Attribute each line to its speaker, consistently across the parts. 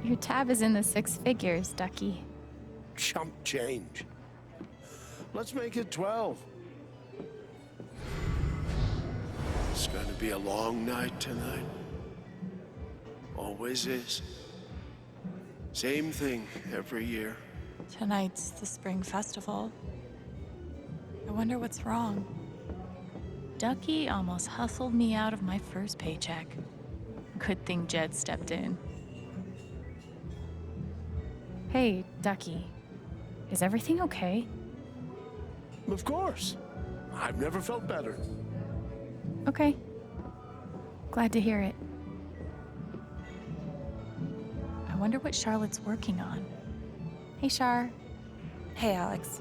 Speaker 1: Your tab is in the six figures, Ducky.
Speaker 2: Chump change. Let's make it 12. It's going to be a long night tonight. Always is. Same thing every year.
Speaker 1: Tonight's the spring festival. I wonder what's wrong. Ducky almost hustled me out of my first paycheck. Good thing Jed stepped in. Hey, Ducky. Is everything okay?
Speaker 2: Of course. I've never felt better.
Speaker 1: Okay. Glad to hear it. I wonder what Charlotte's working on. Hey, Char.
Speaker 3: Hey, Alex.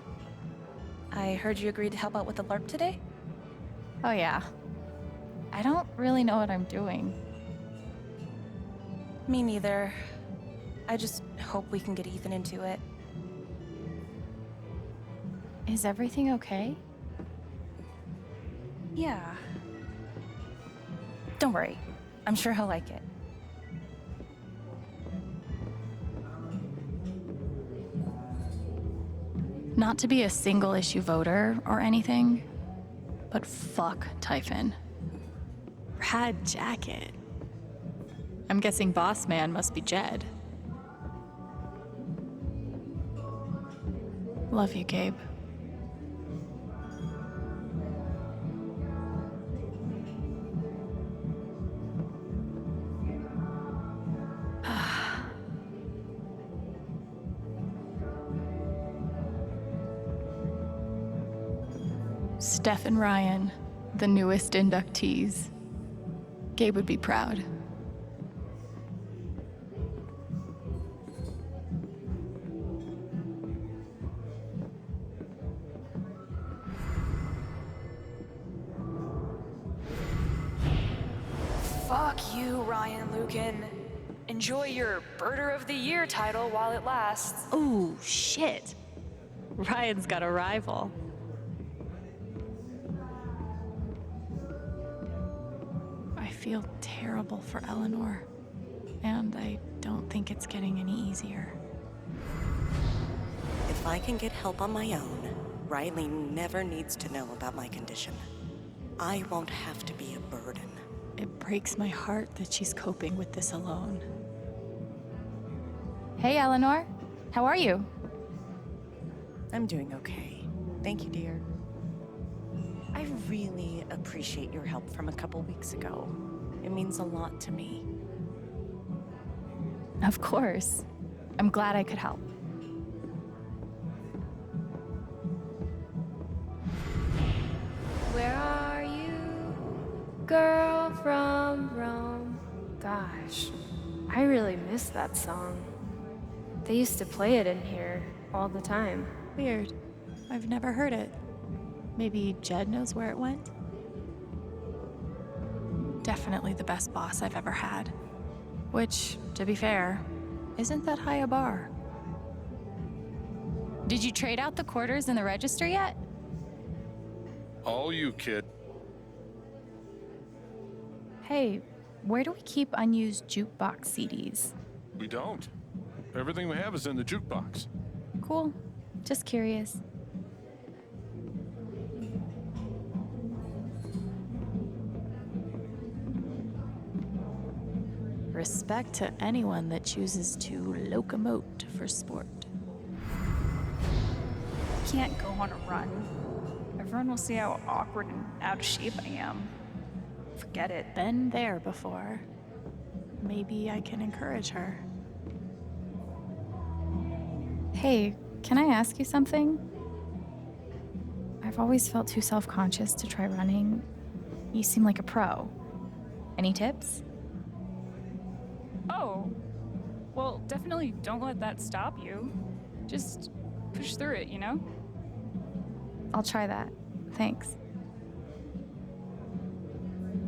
Speaker 3: I heard you agreed to help out with the LARP today?
Speaker 1: Oh, yeah. I don't really know what I'm doing.
Speaker 3: Me neither. I just hope we can get Ethan into it.
Speaker 1: Is everything okay?
Speaker 3: Yeah. Don't worry. I'm sure he'll like it.
Speaker 1: Not to be a single issue voter or anything, but fuck Typhon. Rad jacket. I'm guessing boss man must be Jed. Love you, Gabe. Steph and Ryan, the newest inductees. Gabe would be proud.
Speaker 4: Fuck you, Ryan Lucan. Enjoy your Birder of the Year title while it lasts.
Speaker 1: Oh, shit. Ryan's got a rival. I feel terrible for Eleanor, and I don't think it's getting any easier.
Speaker 5: If I can get help on my own, Riley never needs to know about my condition. I won't have to be a burden.
Speaker 1: It breaks my heart that she's coping with this alone. Hey, Eleanor. How are you?
Speaker 5: I'm doing okay. Thank you, dear. I really appreciate your help from a couple weeks ago. It means a lot to me.
Speaker 1: Of course. I'm glad I could help.
Speaker 6: Where are you, girl from Rome? Gosh, I really miss that song. They used to play it in here all the time.
Speaker 1: Weird. I've never heard it. Maybe Jed knows where it went? Definitely the best boss I've ever had. Which, to be fair, isn't that high a bar. Did you trade out the quarters in the register yet?
Speaker 7: All you, kid.
Speaker 1: Hey, where do we keep unused jukebox CDs?
Speaker 7: We don't. Everything we have is in the jukebox.
Speaker 1: Cool. Just curious. Respect to anyone that chooses to locomote for sport.
Speaker 8: Can't go on a run. Everyone will see how awkward and out of shape I am. Forget it.
Speaker 1: Been there before. Maybe I can encourage her. Hey, can I ask you something? I've always felt too self-conscious to try running. You seem like a pro. Any tips?
Speaker 8: Oh, well, definitely don't let that stop you. Just push through it, you know?
Speaker 1: I'll try that. Thanks.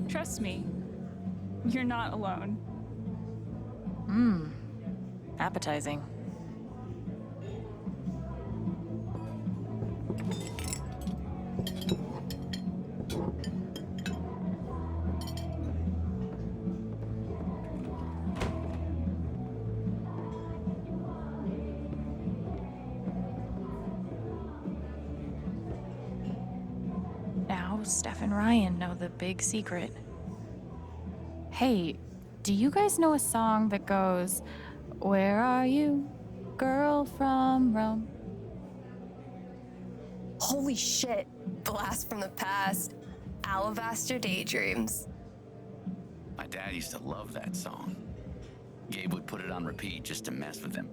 Speaker 8: Trust me, you're not alone.
Speaker 1: Appetizing. Steph and Ryan know the big secret. Hey, do you guys know a song that goes, "Where are you, girl from Rome"?
Speaker 9: Holy shit. Blast from the past. Alabaster Daydreams.
Speaker 10: My dad used to love that song. Gabe would put it on repeat just to mess with him.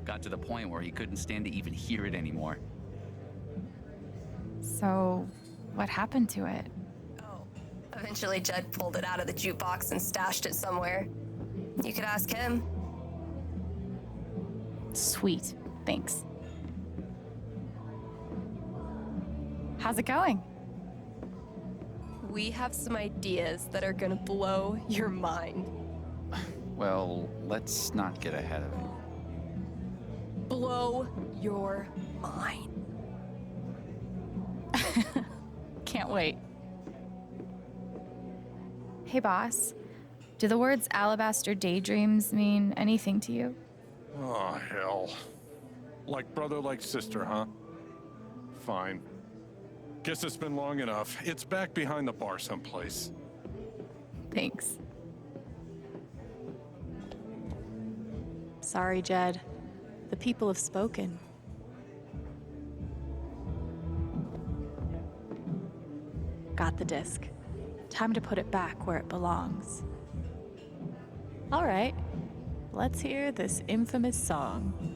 Speaker 10: Got to the point where he couldn't stand to even hear it anymore.
Speaker 1: So, what happened to it?
Speaker 9: Oh. Eventually, Jed pulled it out of the jukebox and stashed it somewhere. You could ask him.
Speaker 1: Sweet, thanks. How's it going?
Speaker 9: We have some ideas that are gonna blow your mind.
Speaker 10: Well, let's not get ahead of it.
Speaker 9: Blow your mind.
Speaker 1: Can't wait.
Speaker 6: Hey, boss. Do the words Alabaster Daydreams mean anything to you?
Speaker 7: Oh, hell. Like brother, like sister, huh? Fine. Guess it's been long enough. It's back behind the bar someplace.
Speaker 1: Thanks. Sorry, Jed. The people have spoken. Got the disc. Time to put it back where it belongs. All right, let's hear this infamous song.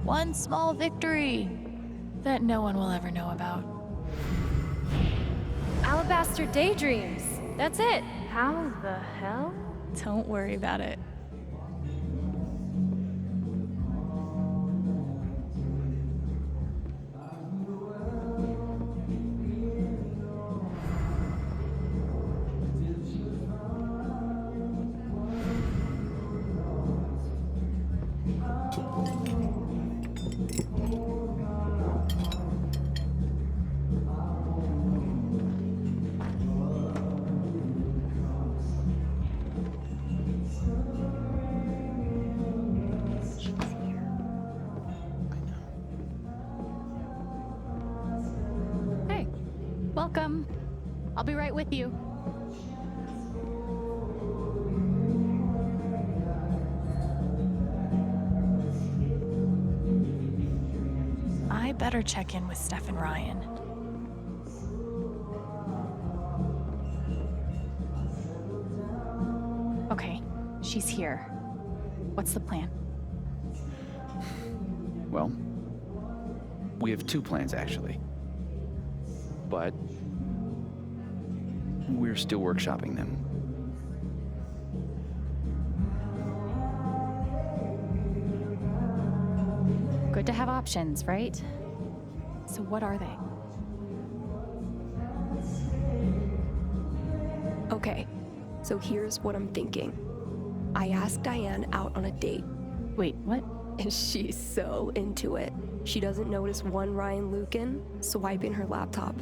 Speaker 1: One small victory that no one will ever know about.
Speaker 6: Alabaster Daydreams. That's it. How the hell?
Speaker 1: Don't worry about it. Hey, welcome. I'll be right with you. I better check in with Steph and Ryan. Okay, she's here. What's the plan?
Speaker 10: Well, we have two plans actually. But we're still workshopping them.
Speaker 1: Good to have options, right? So what are they?
Speaker 9: Okay, so here's what I'm thinking. I asked Diane out on a date,
Speaker 1: Wait, what?
Speaker 9: and she's so into it. She doesn't notice one Ryan Lucan swiping her laptop.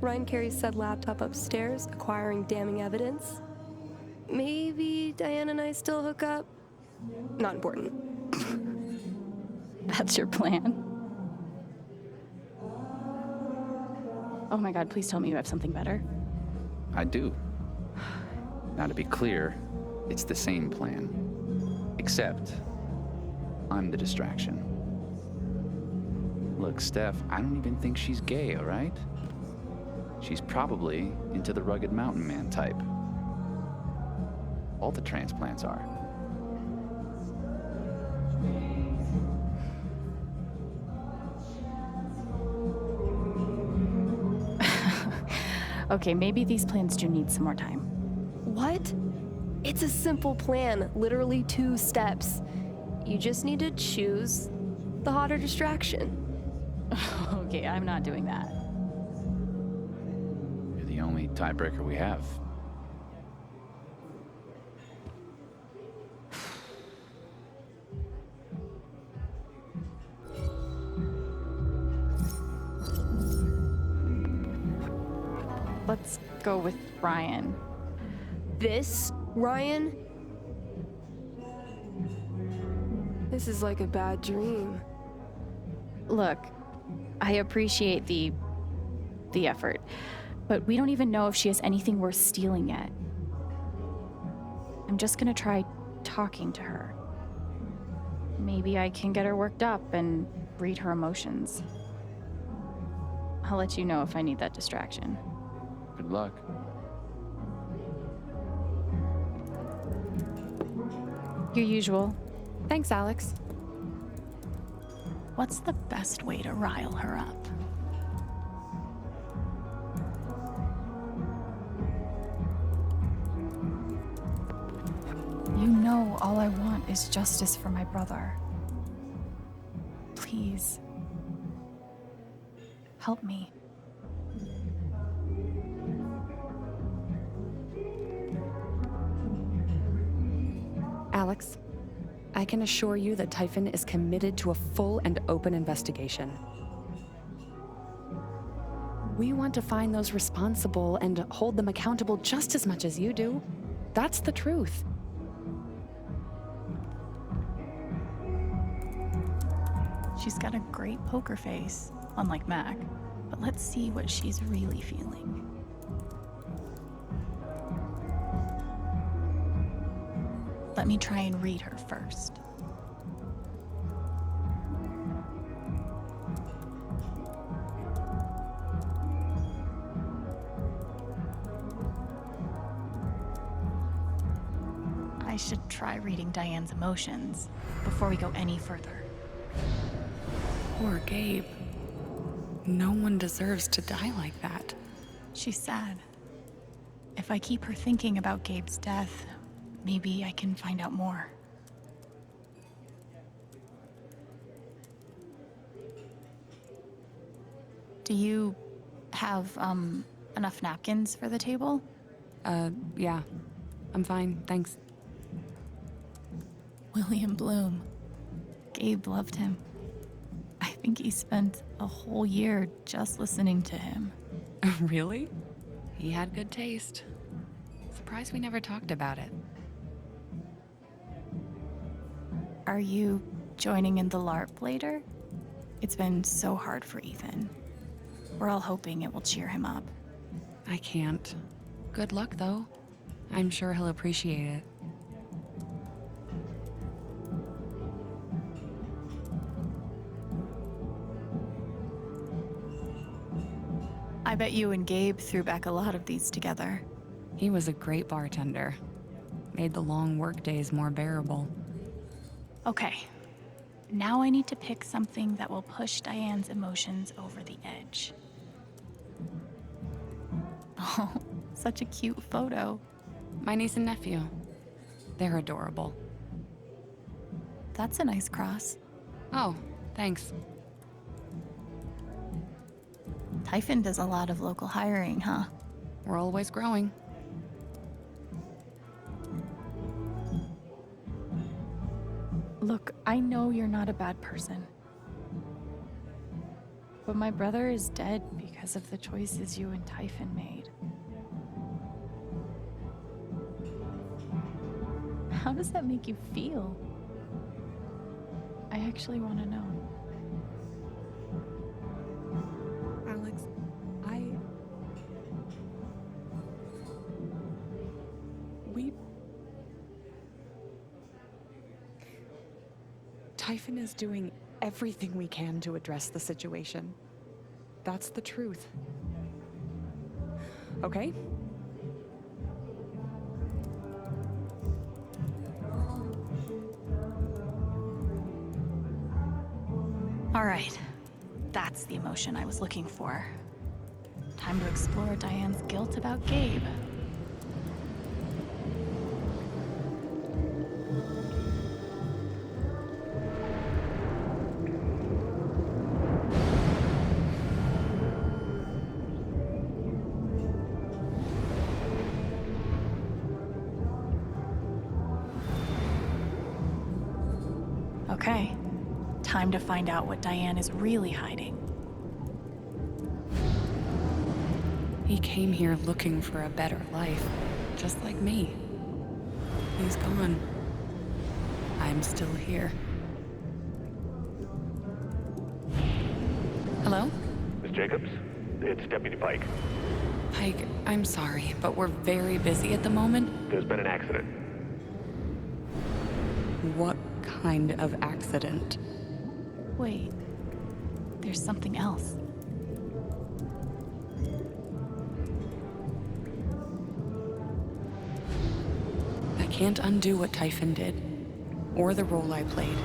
Speaker 9: Ryan carries said laptop upstairs, acquiring damning evidence. Maybe Diane and I still hook up? Not important.
Speaker 1: That's your plan? Oh my god, please tell me you have something better.
Speaker 10: I do. Now, to be clear, it's the same plan. Except, I'm the distraction. Look, Steph, I don't even think she's gay, all right? She's probably into the rugged mountain man type. All the transplants are.
Speaker 1: Okay, maybe these plans do need some more time.
Speaker 9: What? It's a simple plan, literally 2 steps. You just need to choose the hotter distraction.
Speaker 1: Okay, I'm not doing that.
Speaker 10: You're the only tiebreaker we have.
Speaker 1: Let's go with Ryan.
Speaker 9: This, Ryan? This is like a bad dream.
Speaker 1: Look, I appreciate the effort, but we don't even know if she has anything worth stealing yet. I'm just gonna try talking to her. Maybe I can get her worked up and read her emotions. I'll let you know if I need that distraction.
Speaker 10: Good luck.
Speaker 1: Your usual.
Speaker 6: Thanks, Alex.
Speaker 1: What's the best way to rile her up? You know all I want is justice for my brother. Please. Help me.
Speaker 11: Alex, I can assure you that Typhon is committed to a full and open investigation. We want to find those responsible and hold them accountable just as much as you do. That's the truth.
Speaker 1: She's got a great poker face, unlike Mac, but let's see what she's really feeling. Let me try and read her first. I should try reading Diane's emotions before we go any further.
Speaker 11: Poor Gabe. No one deserves to die like that.
Speaker 1: She's sad. If I keep her thinking about Gabe's death, maybe I can find out more. Do you have, enough napkins for the table?
Speaker 11: Yeah. I'm fine, thanks.
Speaker 1: William Bloom. Gabe loved him. I think he spent a whole year just listening to him.
Speaker 11: Really? He had good taste. Surprised we never talked about it.
Speaker 1: Are you joining in the LARP later? It's been so hard for Ethan. We're all hoping it will cheer him up.
Speaker 11: I can't. Good luck, though. I'm sure he'll appreciate it.
Speaker 1: I bet you and Gabe threw back a lot of these together.
Speaker 11: He was a great bartender. Made the long work days more bearable.
Speaker 1: Okay, now I need to pick something that will push Diane's emotions over the edge. Oh, such a cute photo.
Speaker 11: My niece and nephew. They're adorable.
Speaker 1: That's a nice cross.
Speaker 11: Oh, thanks.
Speaker 1: Typhon does a lot of local hiring, huh?
Speaker 11: We're always growing.
Speaker 1: Look, I know you're not a bad person. But my brother is dead because of the choices you and Typhon made. How does that make you feel? I actually want to know.
Speaker 11: Alex, Typhon is doing everything we can to address the situation. That's the truth. Okay?
Speaker 1: All right. That's the emotion I was looking for. Time to explore Diane's guilt about Gabe. Okay. Time to find out what Diane is really hiding.
Speaker 11: he came here looking for a better life, just like me. He's gone. I'm still here. Hello?
Speaker 12: Miss Jacobs? It's Deputy Pike.
Speaker 11: Pike, I'm sorry, but we're very busy at the moment.
Speaker 12: There's been an accident.
Speaker 11: What kind of accident?
Speaker 1: Wait, there's something else.
Speaker 11: I can't undo what Typhon did, or the role I played.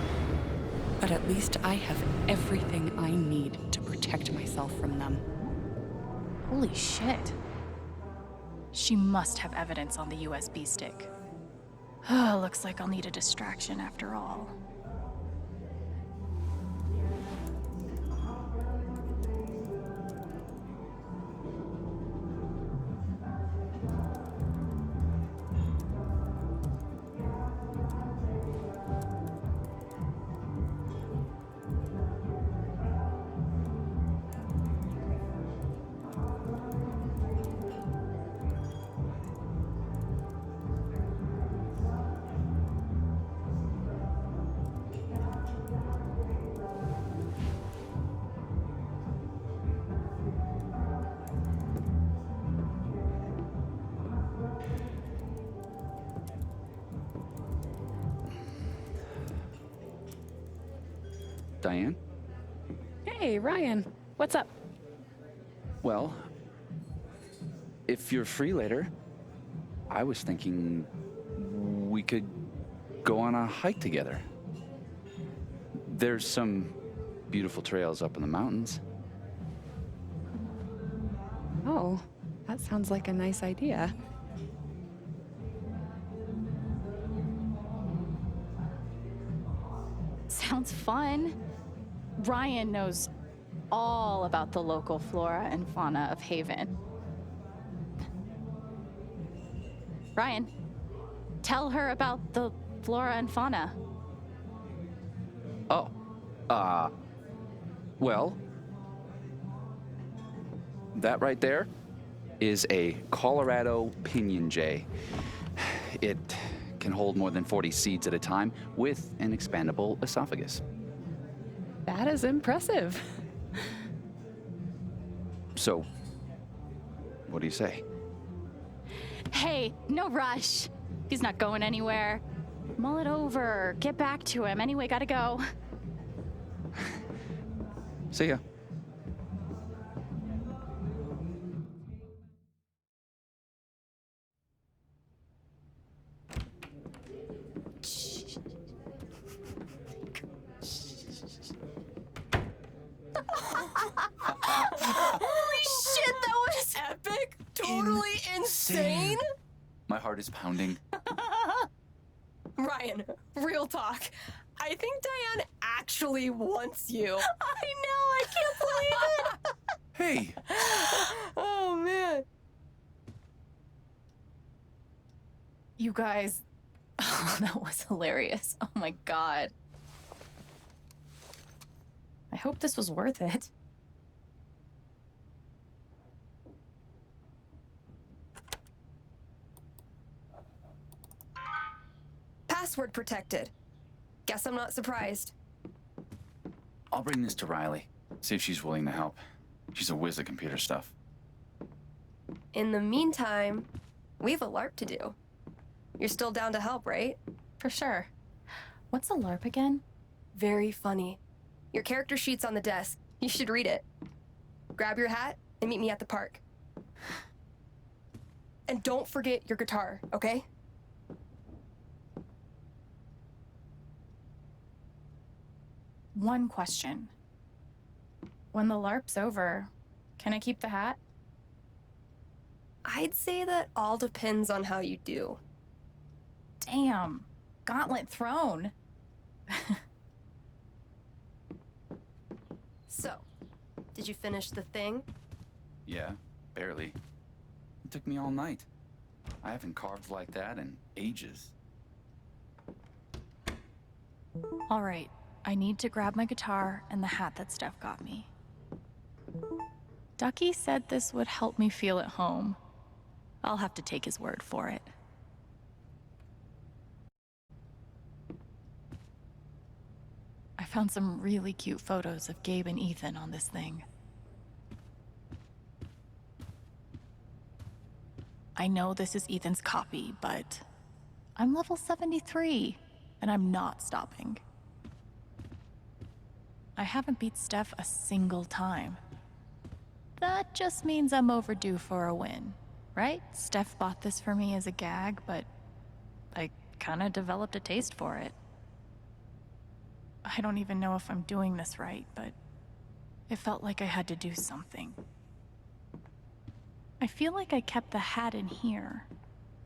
Speaker 11: But at least I have everything I need to protect myself from them.
Speaker 1: Holy shit. She must have evidence on the USB stick. Looks like I'll need a distraction after all.
Speaker 10: Diane?
Speaker 11: Hey, Ryan. What's up?
Speaker 10: Well, if you're free later, I was thinking we could go on a hike together. There's some beautiful trails up in the mountains.
Speaker 11: Oh, that sounds like a nice idea.
Speaker 1: Sounds fun. Ryan knows all about the local flora and fauna of Haven. Ryan, tell her about the flora and fauna.
Speaker 10: Oh, well, that right there is a Colorado pinyon jay. It can hold more than 40 seeds at a time with an expandable esophagus.
Speaker 11: That is impressive.
Speaker 10: So, what do you say?
Speaker 1: Hey, no rush. He's not going anywhere. Mull it over. Get back to him. Anyway, gotta go.
Speaker 10: See ya.
Speaker 3: Holy shit, that was epic! Totally insane!
Speaker 10: My heart is pounding.
Speaker 3: Ryan, real talk. I think Diane actually wants you. I know, I can't believe it!
Speaker 10: Hey!
Speaker 3: Oh, man.
Speaker 1: You guys. Oh, that was hilarious. Oh my god. I hope this was worth it.
Speaker 3: Password protected. Guess I'm not surprised.
Speaker 10: I'll bring this to Riley. See if she's willing to help. She's a whiz at computer stuff.
Speaker 9: In the meantime, we have a LARP to do. You're still down to help, right?
Speaker 1: For sure. What's a LARP again?
Speaker 9: Very funny. Your character sheet's on the desk. You should read it. Grab your hat and meet me at the park. And don't forget your guitar, okay?
Speaker 8: One question. When the LARP's over, can I keep the hat?
Speaker 9: I'd say that all depends on how you do.
Speaker 8: Damn. Gauntlet thrown.
Speaker 9: So, did you finish the thing?
Speaker 10: Yeah, barely. It took me all night. I haven't carved like that in ages.
Speaker 1: All right, I need to grab my guitar and the hat that Steph got me. Ducky said this would help me feel at home. I'll have to take his word for it. I found some really cute photos of Gabe and Ethan on this thing. I know this is Ethan's copy, but I'm level 73, and I'm not stopping. I haven't beat Steph a single time. That just means I'm overdue for a win, right? Steph bought this for me as a gag, but I kinda developed a taste for it. I don't even know if I'm doing this right, but it felt like I had to do something. I feel like I kept the hat in here.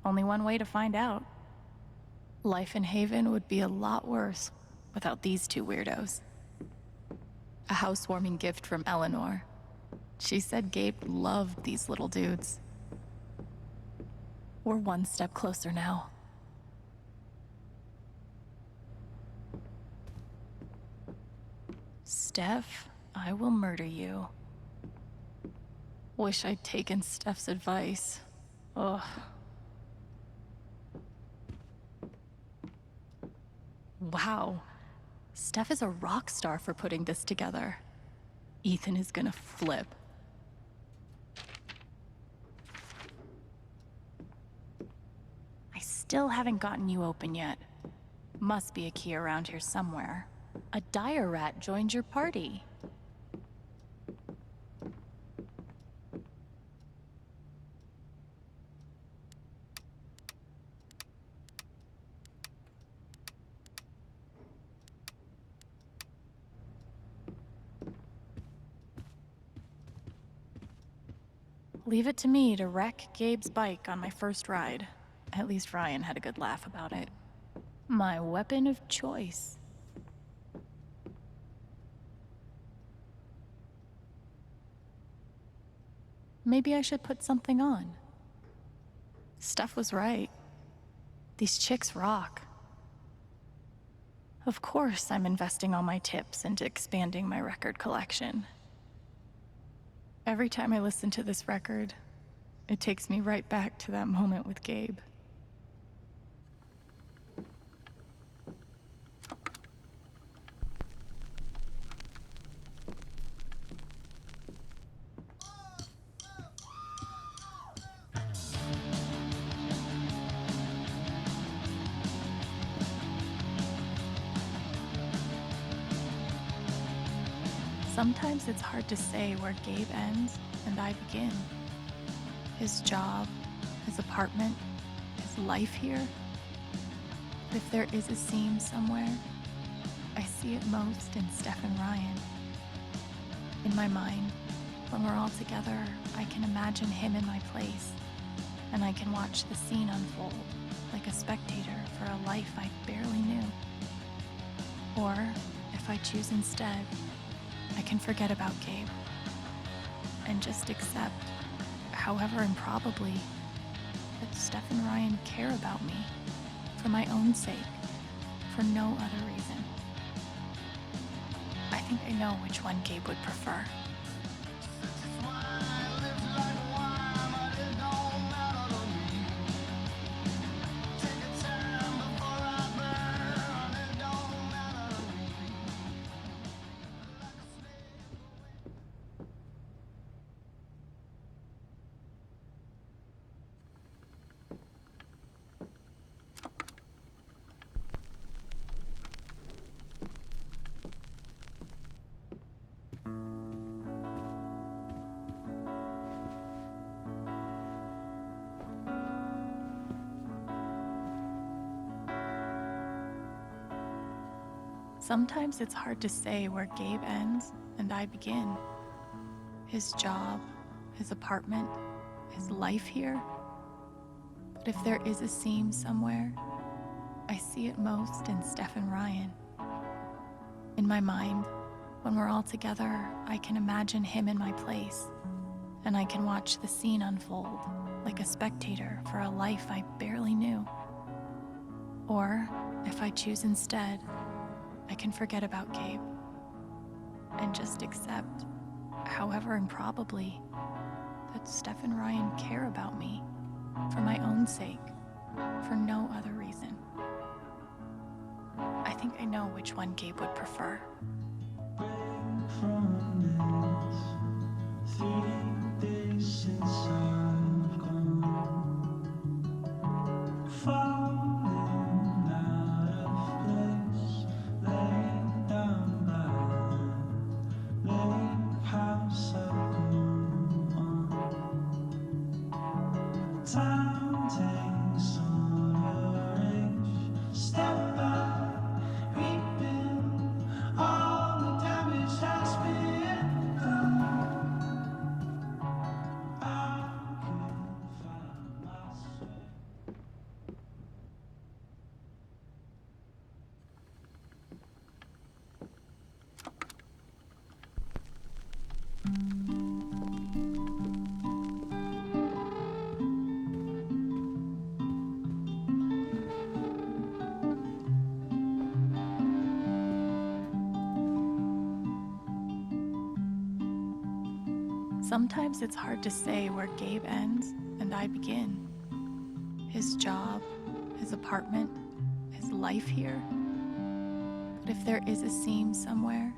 Speaker 1: Only one way to find out. Life in Haven would be a lot worse without these two weirdos. A housewarming gift from Eleanor. She said Gabe loved these little dudes. We're one step closer now. Steph, I will murder you. Wish I'd taken Steph's advice. Ugh. Wow. Steph is a rock star for putting this together. Ethan is gonna flip. I still haven't gotten you open yet. Must be a key around here somewhere. A dire rat joined your party. Leave it to me to wreck Gabe's bike on my first ride. At least Ryan had a good laugh about it. My weapon of choice. Maybe I should put something on. Steph was right. These chicks rock. Of course, I'm investing all my tips into expanding my record collection. Every time I listen to this record, it takes me right back to that moment with Gabe. Sometimes it's hard to say where Gabe ends and I begin. His job, his apartment, his life here. If there is a seam somewhere, I see it most in Steph and Ryan. In my mind, when we're all together, I can imagine him in my place, and I can watch the scene unfold like a spectator for a life I barely knew. Or, if I choose instead, I can forget about Gabe and just accept, however improbably, that Steph and Ryan care about me for my own sake, for no other reason. I think I know which one Gabe would prefer. Sometimes it's hard to say where Gabe ends and I begin. His job, his apartment, his life here. But if there is a seam somewhere, I see it most in Steph and Ryan. In my mind, when we're all together, I can imagine him in my place, and I can watch the scene unfold like a spectator for a life I barely knew. Or, if I choose instead, I can forget about Gabe and just accept, however improbably, that Steph and Ryan care about me for my own sake, for no other reason. I think I know which one Gabe would prefer. Sometimes it's hard to say where Gabe ends and I begin. His job, his apartment, his life here. But if there is a seam somewhere,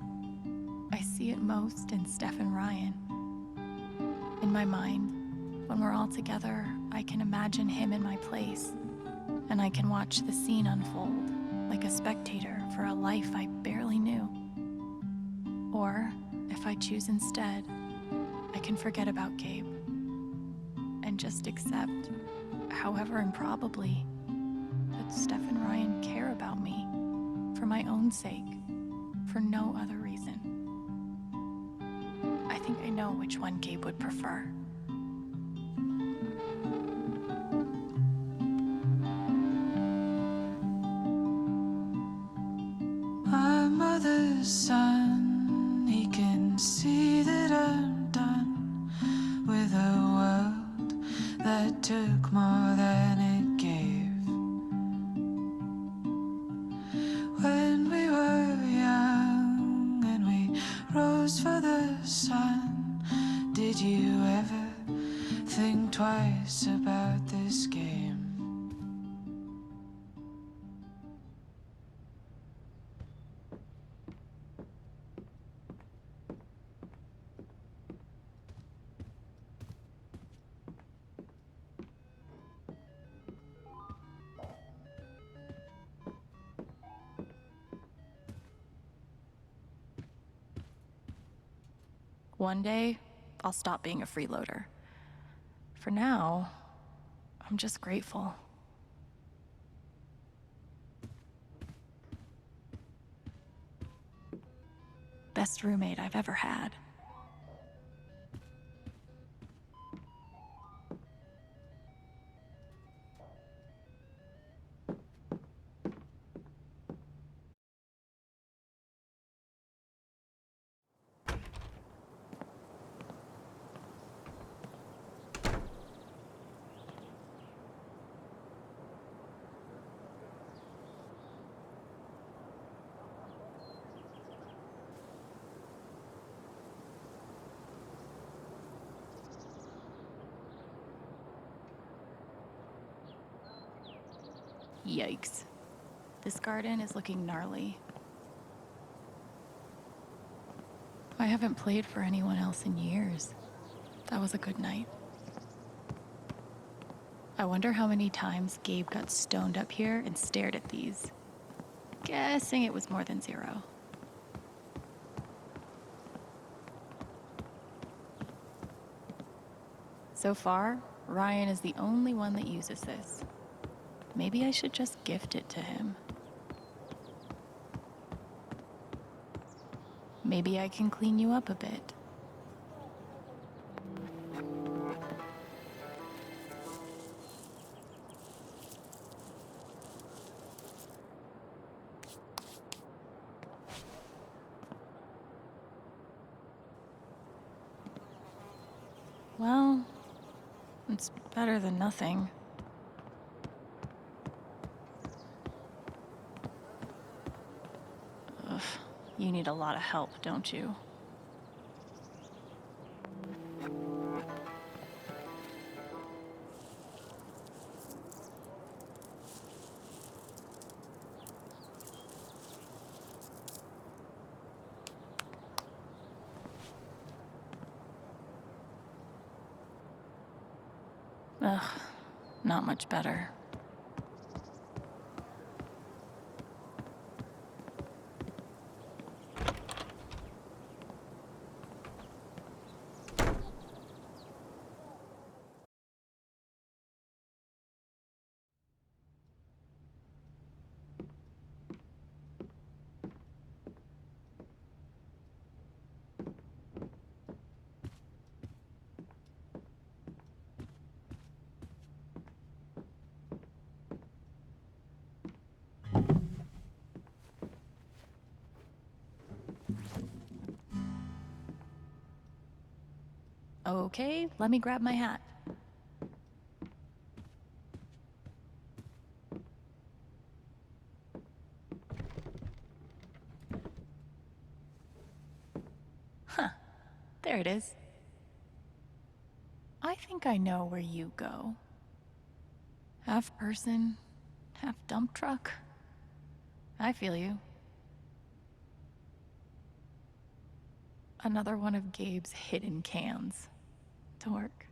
Speaker 1: I see it most in Steph and Ryan. In my mind, when we're all together, I can imagine him in my place, and I can watch the scene unfold like a spectator for a life I barely knew. Or, if I choose instead, I can forget about Gabe and just accept, however improbably, that Steph and Ryan care about me for my own sake, for no other reason. I think I know which one Gabe would prefer.
Speaker 13: My mother's son, he can see that I'm done with a world that took more than it gave. When we were young and we rose for the sun, did you ever think twice about this game?
Speaker 1: One day, I'll stop being a freeloader. For now, I'm just grateful. Best roommate I've ever had. Yikes. This garden is looking gnarly. I haven't played for anyone else in years. That was a good night. I wonder how many times Gabe got stoned up here and stared at these. Guessing it was more than 0. So far, Ryan is the only one that uses this. Maybe I should just gift it to him. Maybe I can clean you up a bit. Well, it's better than nothing. Ugh, you need a lot of help, don't you? Ugh, not much better. Okay, let me grab my hat. Huh, there it is. I think I know where you go. Half person, half dump truck. I feel you. Another one of Gabe's hidden cans. Dork.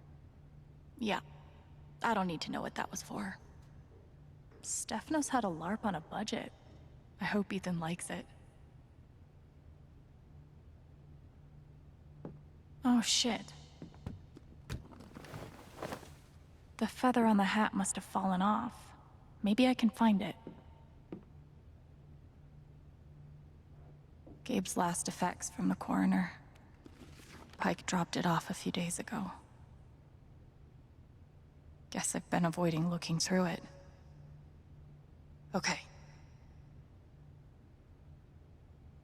Speaker 1: Yeah, I don't need to know what that was for. Steph knows how to LARP on a budget. I hope Ethan likes it. Oh shit. The feather on the hat must have fallen off. Maybe I can find it. Gabe's last effects from the coroner. Pike dropped it off a few days ago. Guess I've been avoiding looking through it. Okay.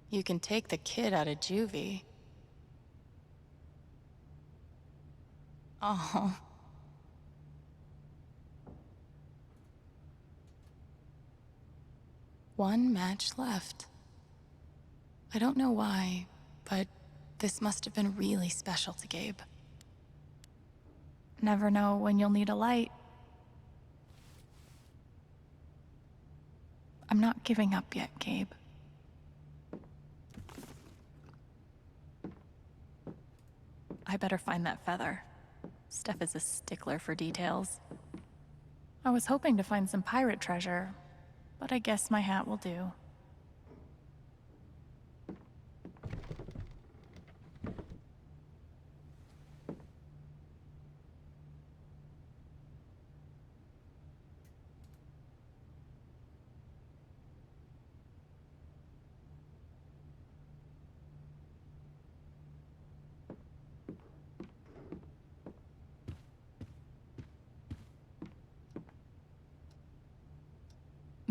Speaker 1: You can take the kid out of juvie. Oh. One match left. I don't know why, but this must have been really special to Gabe. Never know when you'll need a light. I'm not giving up yet, Gabe. I better find that feather. Steph is a stickler for details. I was hoping to find some pirate treasure, but I guess my hat will do.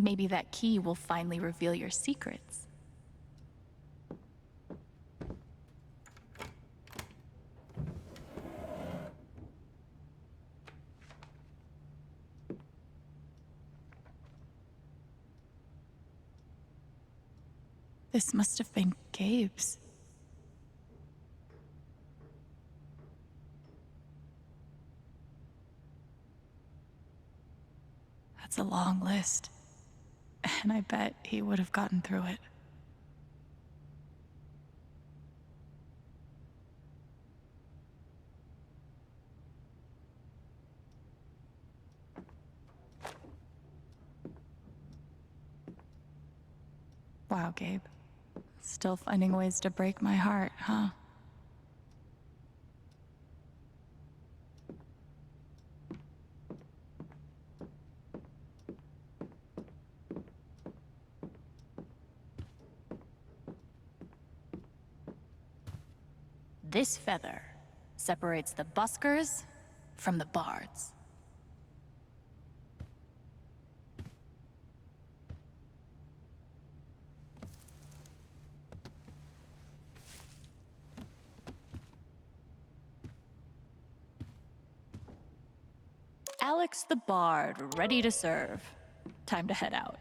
Speaker 1: Maybe that key will finally reveal your secrets. This must have been Gabe's. That's a long list. And I bet he would have gotten through it. Wow, Gabe. Still finding ways to break my heart, huh? This feather separates the buskers from the bards. Alex the Bard, ready to serve. Time to head out.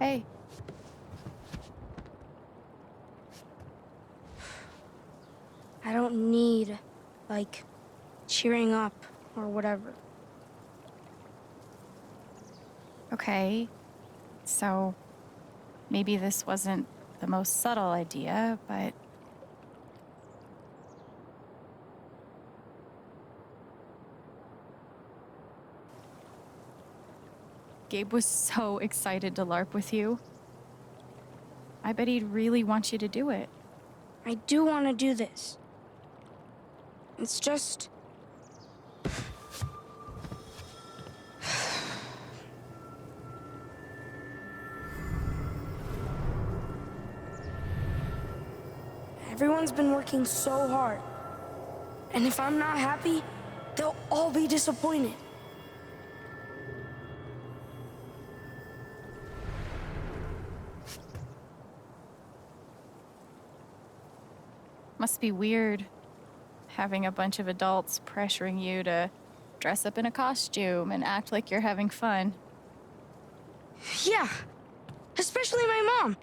Speaker 1: Hey.
Speaker 14: I don't need, like, cheering up or whatever.
Speaker 1: Okay. So, maybe this wasn't the most subtle idea, but... Gabe was so excited to LARP with you. I bet he'd really want you to do it.
Speaker 14: I do want to do this. It's just... Everyone's been working so hard. And if I'm not happy, they'll all be disappointed.
Speaker 1: Must be weird, having a bunch of adults pressuring you to dress up in a costume and act like you're having fun.
Speaker 14: Yeah, especially my mom.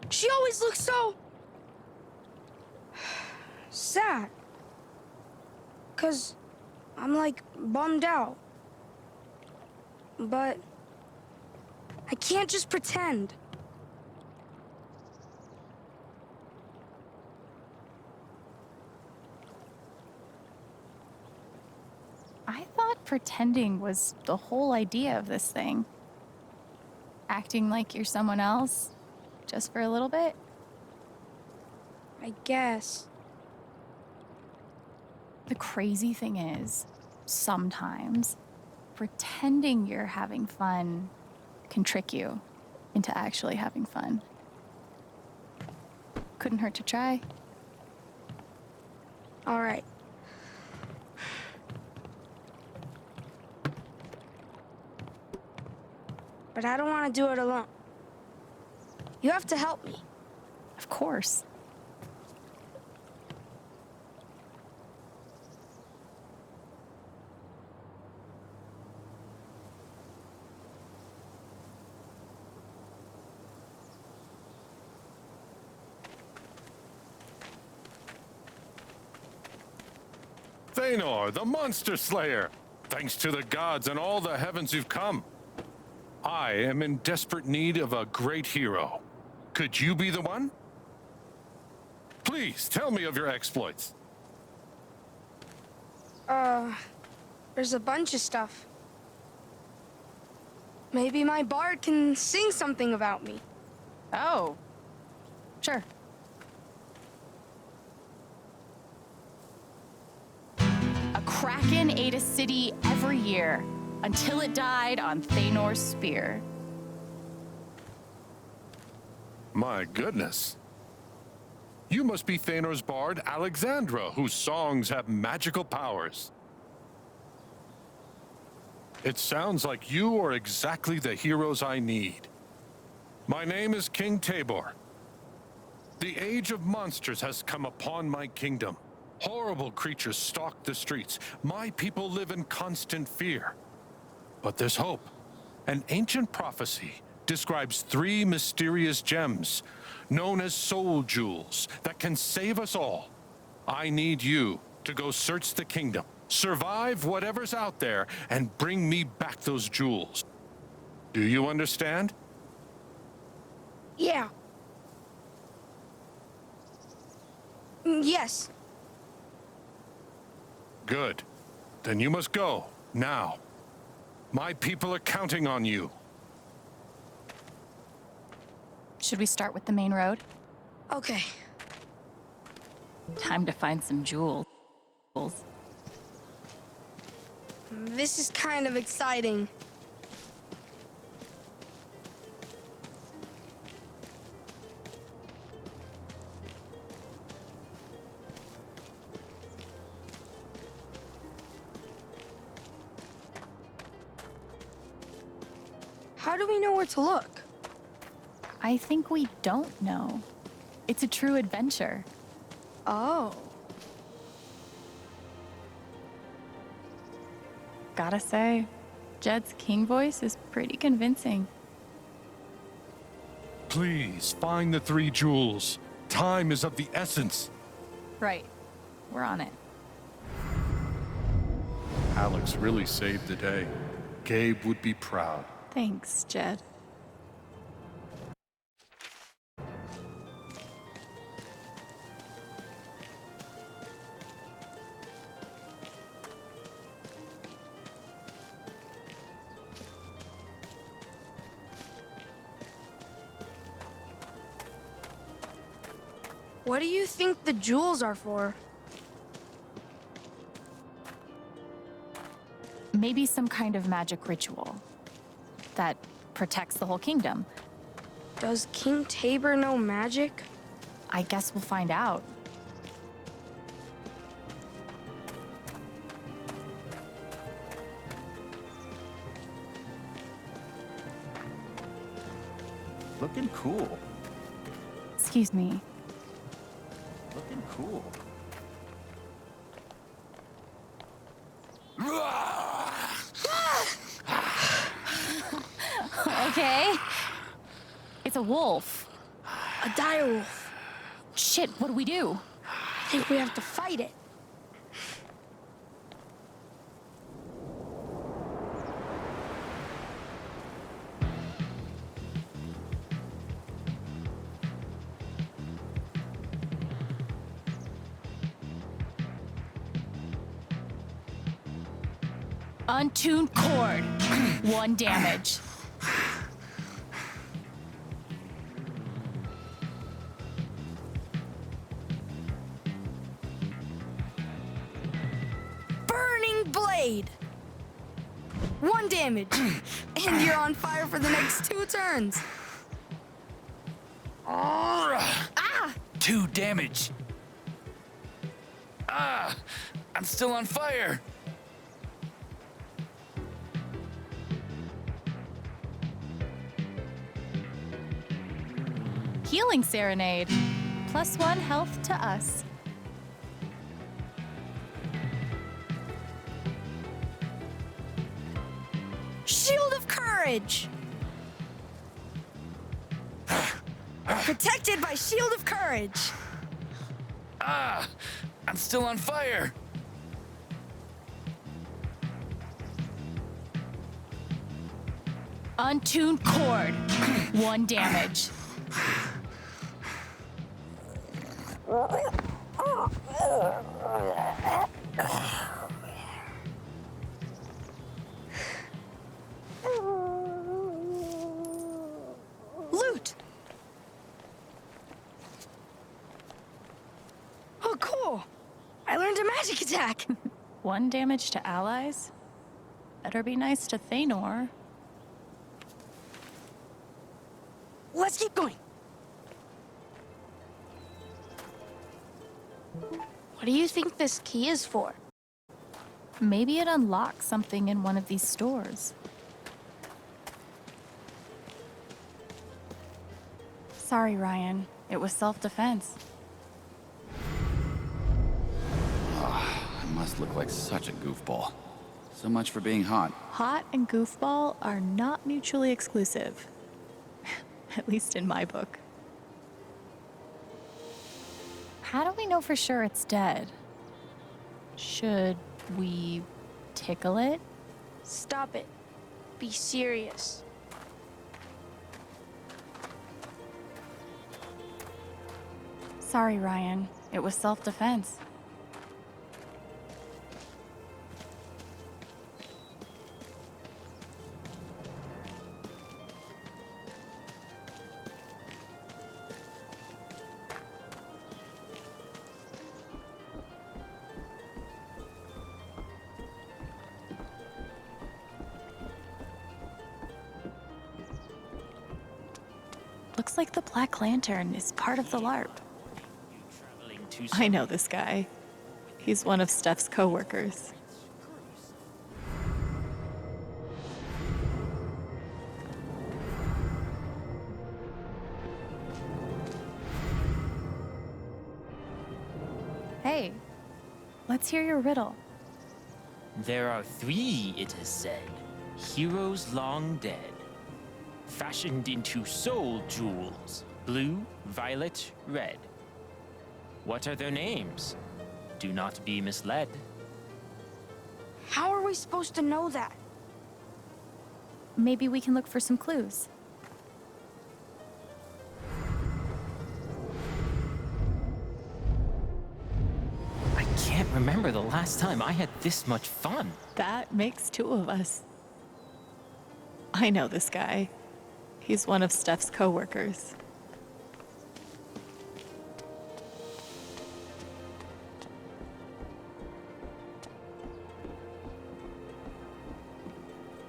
Speaker 14: She always looks so... sad. 'Cause I'm, like, bummed out. But I can't just pretend.
Speaker 1: I thought pretending was the whole idea of this thing. Acting like you're someone else, just for a little bit.
Speaker 14: I guess.
Speaker 1: The crazy thing is, sometimes pretending you're having fun can trick you into actually having fun. Couldn't hurt to try.
Speaker 14: All right. But I don't want to do it alone. You have to help me.
Speaker 1: Of course.
Speaker 7: Thanor, the Monster Slayer! Thanks to the gods and all the heavens you've come. I am in desperate need of a great hero. Could you be the one? Please, tell me of your exploits.
Speaker 14: There's a bunch of stuff. Maybe my bard can sing something about me.
Speaker 1: Oh, sure. A kraken ate a city every year until it died on Thanor's spear.
Speaker 7: My goodness. You must be Thanor's bard, Alexandra, whose songs have magical powers. It sounds like you are exactly the heroes I need. My name is King Tabor. The age of monsters has come upon my kingdom. Horrible creatures stalk the streets. My people live in constant fear. But there's hope. An ancient prophecy describes 3 mysterious gems, known as soul jewels, that can save us all. I need you to go search the kingdom Survive whatever's out there and bring me back those jewels. Do you understand?
Speaker 14: Yeah. Yes.
Speaker 7: Good. Then you must go, now. My people are counting on you.
Speaker 1: Should we start with the main road?
Speaker 14: Okay.
Speaker 1: Time to find some jewels.
Speaker 14: This is kind of exciting. How do we know where to look?
Speaker 1: I think we don't know. It's a true adventure.
Speaker 14: Oh.
Speaker 1: Gotta say, Jed's king voice is pretty convincing.
Speaker 7: Please, find the 3 jewels. Time is of the essence.
Speaker 1: Right. We're on it.
Speaker 7: Alex really saved the day. Gabe would be proud.
Speaker 1: Thanks, Jed.
Speaker 14: What do you think the jewels are for?
Speaker 1: Maybe some kind of magic ritual that protects the whole kingdom.
Speaker 14: Does King Tabor know magic?
Speaker 1: I guess we'll find out.
Speaker 15: Looking cool.
Speaker 1: Excuse me.
Speaker 15: Looking cool.
Speaker 1: Okay. It's a wolf.
Speaker 14: A direwolf.
Speaker 1: Shit, what do we do?
Speaker 14: I think we have to fight it.
Speaker 1: Untuned cord. 1 damage.
Speaker 14: Burning blade. 1 damage. And you're on fire for the next 2 turns.
Speaker 10: Ah! 2 damage. Ah! I'm still on fire.
Speaker 1: Healing Serenade. +1 health to us.
Speaker 14: Shield of Courage. Protected by Shield of Courage.
Speaker 10: Ah! I'm still on fire.
Speaker 1: Untuned cord. 1 damage.
Speaker 14: Loot. Oh, cool. I learned a magic attack.
Speaker 1: 1 damage to allies? Better be nice to Thanor.
Speaker 14: Let's keep going. What do you think this key is for?
Speaker 1: Maybe it unlocks something in one of these stores. Sorry, Ryan. It was self-defense.
Speaker 10: I must look like such a goofball. So much for being hot.
Speaker 1: Hot and goofball are not mutually exclusive. At least in my book. How do we know for sure it's dead? Should We tickle it?
Speaker 14: Stop it. Be serious.
Speaker 1: Sorry, Ryan. It was self-defense. Looks like the Black Lantern is part of the LARP. I know this guy. He's one of Steph's co-workers. Hey, let's hear your riddle.
Speaker 16: There are 3, it is said, heroes long dead, fashioned into soul jewels, blue, violet, red. What are their names? Do not be misled.
Speaker 14: How are we supposed to know that?
Speaker 1: Maybe we can look for some clues.
Speaker 16: I can't remember the last time I had this much fun.
Speaker 1: That makes 2 of us. I know this guy. He's one of Steph's co-workers.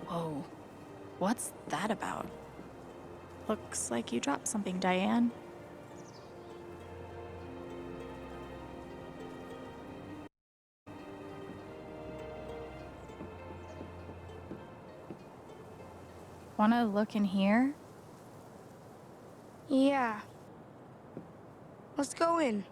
Speaker 1: Whoa. What's that about? Looks like you dropped something, Diane. Wanna look in here?
Speaker 14: Yeah. Let's go in.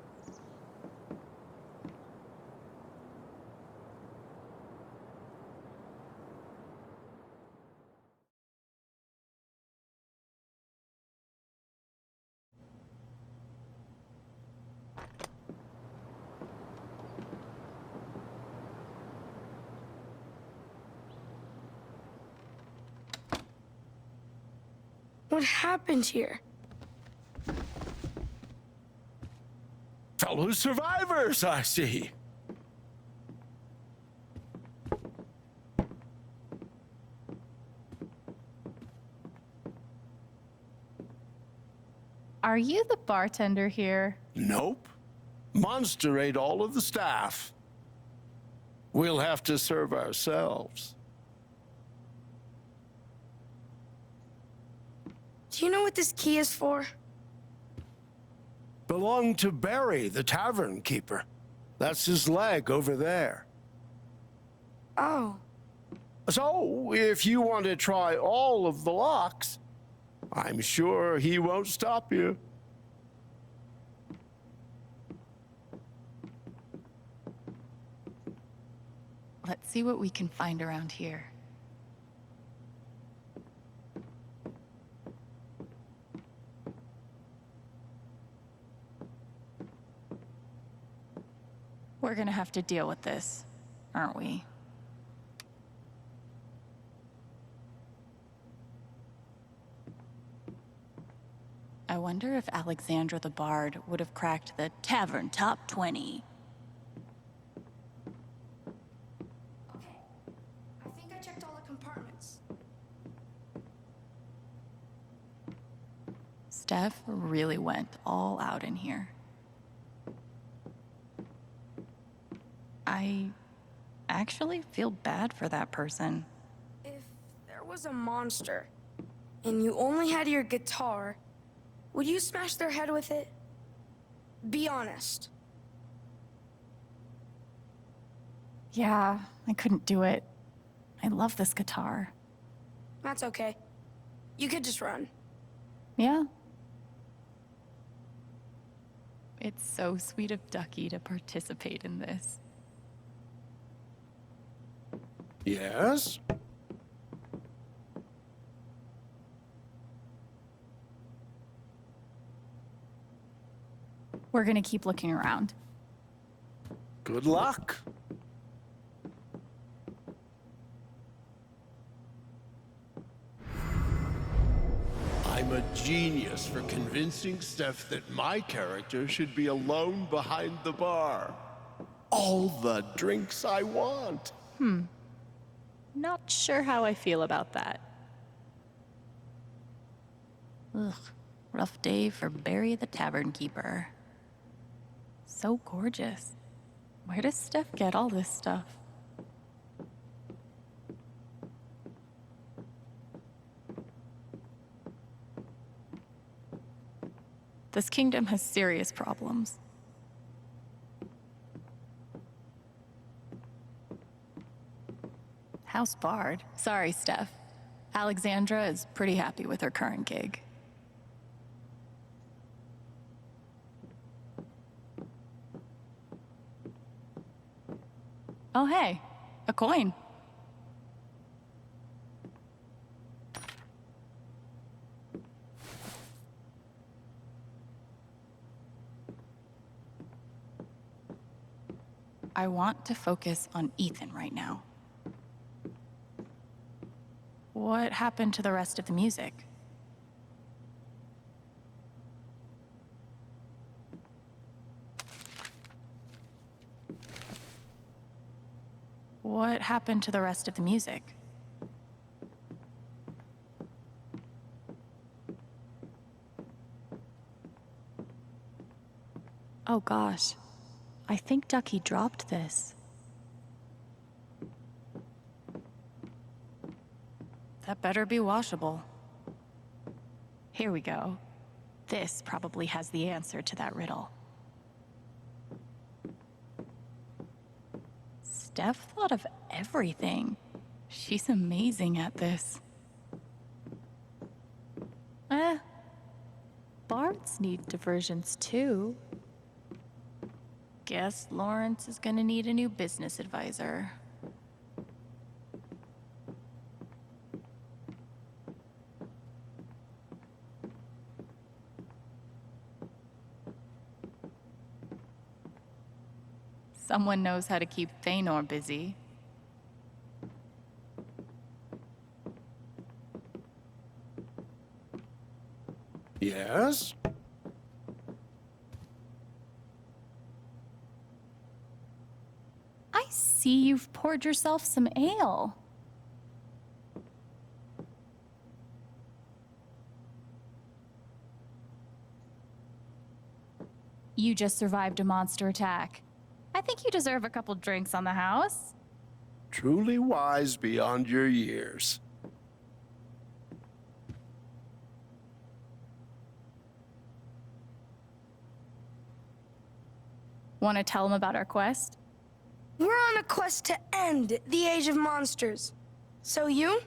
Speaker 14: What happened here?
Speaker 2: Fellow survivors, I see.
Speaker 1: Are you the bartender here?
Speaker 2: Nope. Monster ate all of the staff. We'll have to serve ourselves.
Speaker 14: Do you know what this key is for?
Speaker 2: Belonged to Barry, the tavern keeper. That's his leg over there.
Speaker 14: Oh.
Speaker 2: So, if you want to try all of the locks, I'm sure he won't stop you.
Speaker 1: Let's see what we can find around here. We're gonna have to deal with this, aren't we? I wonder if Alexandra the Bard would have cracked the Tavern Top 20.
Speaker 14: Okay. I think I checked all the compartments.
Speaker 1: Steph really went all out in here. I actually feel bad for that person.
Speaker 14: If there was a monster, and you only had your guitar, would you smash their head with it? Be honest.
Speaker 1: Yeah, I couldn't do it. I love this guitar.
Speaker 14: That's okay. You could just run.
Speaker 1: Yeah. It's so sweet of Ducky to participate in this.
Speaker 2: Yes?
Speaker 1: We're gonna keep looking around.
Speaker 2: Good luck. I'm a genius for convincing Steph that my character should be alone behind the bar. All the drinks I want.
Speaker 1: Not sure how I feel about that. Ugh, rough day for Barry the Tavern Keeper. So gorgeous. Where does Steph get all this stuff? This kingdom has serious problems. House barred. Sorry, Steph. Alexandra is pretty happy with her current gig. Oh, hey, a coin. I want to focus on Ethan right now. What happened to the rest of the music? What happened to the rest of the music? Oh gosh, I think Ducky dropped this. That better be washable. Here we go. This probably has the answer to that riddle. Steph thought of everything. She's amazing at this. Bards need diversions too. Guess Lawrence is gonna need a new business advisor. Someone knows how to keep Thanor busy.
Speaker 2: Yes?
Speaker 1: I see you've poured yourself some ale. You just survived a monster attack. I think you deserve a couple drinks on the house.
Speaker 2: Truly wise beyond your years.
Speaker 1: Want to tell him about our quest?
Speaker 14: We're on a quest to end the Age of Monsters. So you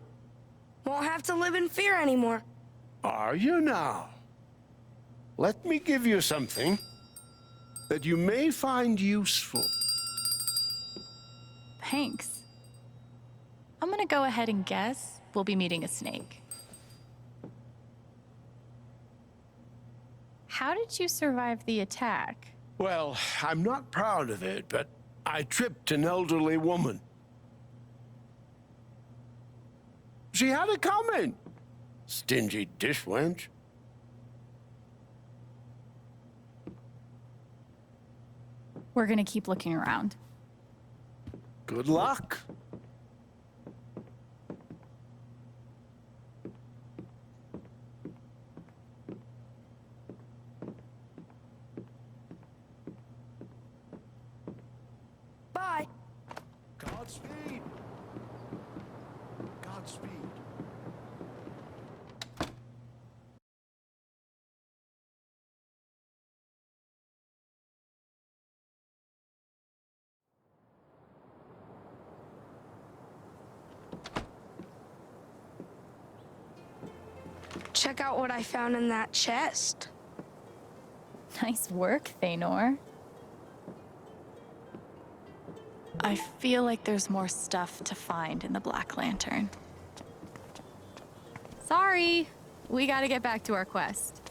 Speaker 14: won't have to live in fear anymore.
Speaker 2: Are you now? Let me give you something that you may find useful.
Speaker 1: Thanks. I'm gonna go ahead and guess we'll be meeting a snake. How did you survive the attack?
Speaker 2: Well, I'm not proud of it, but I tripped an elderly woman. She had it coming. Stingy dish wench.
Speaker 1: We're gonna keep looking around.
Speaker 2: Good luck.
Speaker 14: Bye.
Speaker 2: Godspeed. Godspeed.
Speaker 14: Check out what I found in that chest.
Speaker 1: Nice work, Thanor. I feel like there's more stuff to find in the Black Lantern. Sorry, we gotta get back to our quest.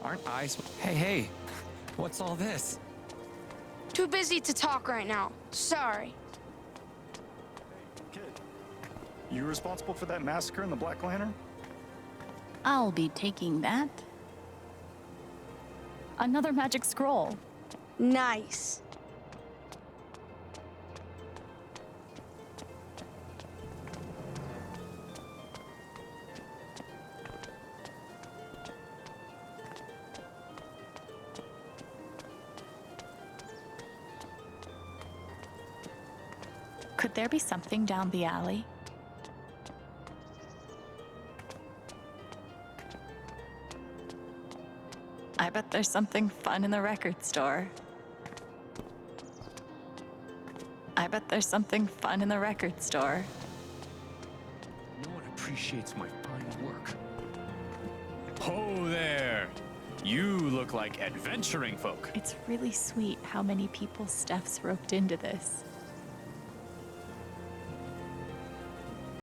Speaker 17: Aren't I? Hey, what's all this?
Speaker 14: Too busy to talk right now. Sorry.
Speaker 18: Kid, you responsible for that massacre in the Black Lantern?
Speaker 1: I'll be taking that. Another magic scroll.
Speaker 14: Nice.
Speaker 1: Could there be something down the alley? I bet there's something fun in the record store. I bet there's something fun in the record store.
Speaker 17: No one appreciates my fine work. Oh there! You look like adventuring folk.
Speaker 1: It's really sweet how many people Steph's roped into this.